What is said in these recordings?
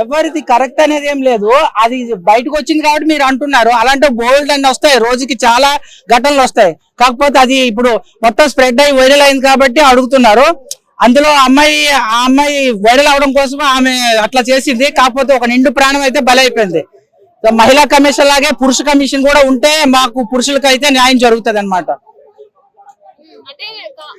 ఎవరిది కరెక్ట్ అనేది ఏం లేదు. అది బయటకు వచ్చింది కాబట్టి మీరు అంటున్నారు. అలాంటి బోల్డ్ అన్ని వస్తాయి, రోజుకి చాలా ఘటనలు వస్తాయి. కాకపోతే అది ఇప్పుడు మొత్తం స్ప్రెడ్ అయ్యి వైరల్ అయింది కాబట్టి అడుగుతున్నారు. అందులో ఆ అమ్మాయి వైరల్ అవడం కోసం ఆమె అట్లా చేసింది. కాకపోతే ఒక నిండు ప్రాణం అయితే బలైపోయింది. మహిళా కమిషన్ లాగే పురుష కమిషన్ కూడా ఉంటే మాకు పురుషులకు అయితే న్యాయం జరుగుతుంది అన్నమాట. అంటే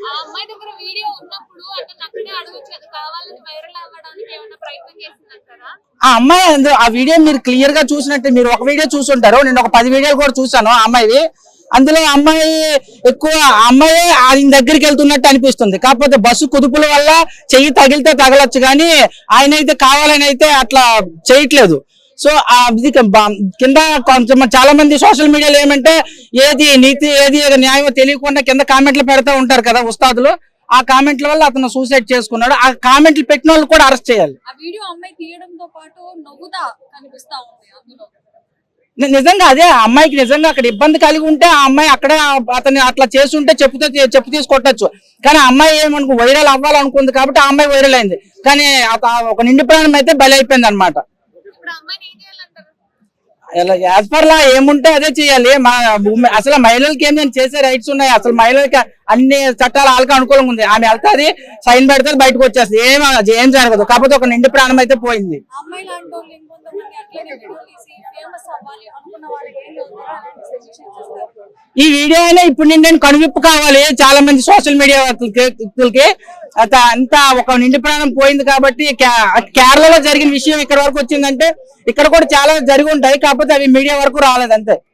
ఆ అమ్మాయి దగ్గర వీడియో ఉన్నప్పుడు అతను అక్కడే అడగొచ్చు కదా, కావాలని వైరల్ అవ్వడానికి ఏమైనా ప్రయత్నం చేసిందంటారా? ఆ అమ్మాయి ఆ వీడియో మీరు క్లియర్ గా చూసినట్టు, మీరు ఒక వీడియో చూసుంటారు, నేను ఒక 10 వీడియోలు కూడా చూసాను ఆ అమ్మాయివి. అందులో అమ్మాయి ఎక్కువ అమ్మాయి ఆయన దగ్గరికి వెళ్తున్నట్టు అనిపిస్తుంది. కాకపోతే బస్సు కుదుపుల వల్ల చెయ్యి తగిలితే తగలొచ్చు, కానీ ఆయన అయితే కావాలని అయితే అట్లా చేయట్లేదు. సో ఇది కింద కొంచెం చాలా మంది సోషల్ మీడియాలో ఏమంటే ఏది నీతి ఏది న్యాయమో తెలియకుండా కింద కామెంట్లు పెడతా ఉంటారు కదా ఉస్తాదులు. ఆ కామెంట్ల వల్ల అతను సూసైడ్ చేసుకున్నాడు. ఆ కామెంట్లు పెట్టిన వాళ్ళు కూడా అరెస్ట్ చేయాలి. ఆ వీడియో అమ్మాయి తీయడంతో పాటు నవ్వుతా కనిపిస్తా ఉంది అందులో. నిజంగా అదే అమ్మాయికి నిజంగా అక్కడ ఇబ్బంది కలిగి ఉంటే ఆ అమ్మాయి అక్కడే అతన్ని అట్లా చేస్తుంటే చెప్పు తీసుకొట్టచ్చు. కానీ ఆ అమ్మాయి ఏమనుకో వైరల్ అవ్వాలనుకుంది కాబట్టి ఆ అమ్మాయి వైరల్ అయింది. కానీ ఒక నిండు ప్రాణం అయితే బలి అయిపోయింది అనమాట. యాజ్ పర్ లా ఏముంటే అదే చేయాలి. అసలు మహిళలకి ఏం చేసే రైట్స్ ఉన్నాయి? అసలు మహిళలకి అన్ని చట్టాలు వాళ్ళకి అనుకూలంగా ఉంది. ఆమె వెళ్తాది, సైన్ పెడతాది, బయటకు వచ్చేస్తుంది. ఏం జరగదు. కాకపోతే ఒక నిండు ప్రాణం అయితే పోయింది. ఈ వీడియో అయినా ఇప్పుడు నేను కనువిప్పు కావాలి చాలా మంది సోషల్ మీడియా వ్యక్తులకి. అంతా ఒక నిండు ప్రాణం పోయింది కాబట్టి కేరళలో జరిగిన విషయం ఇక్కడ వరకు వచ్చిందంటే ఇక్కడ కూడా చాలా జరిగి ఉంటాయి. కాకపోతే అవి మీడియా వరకు రాలేదు అంతే.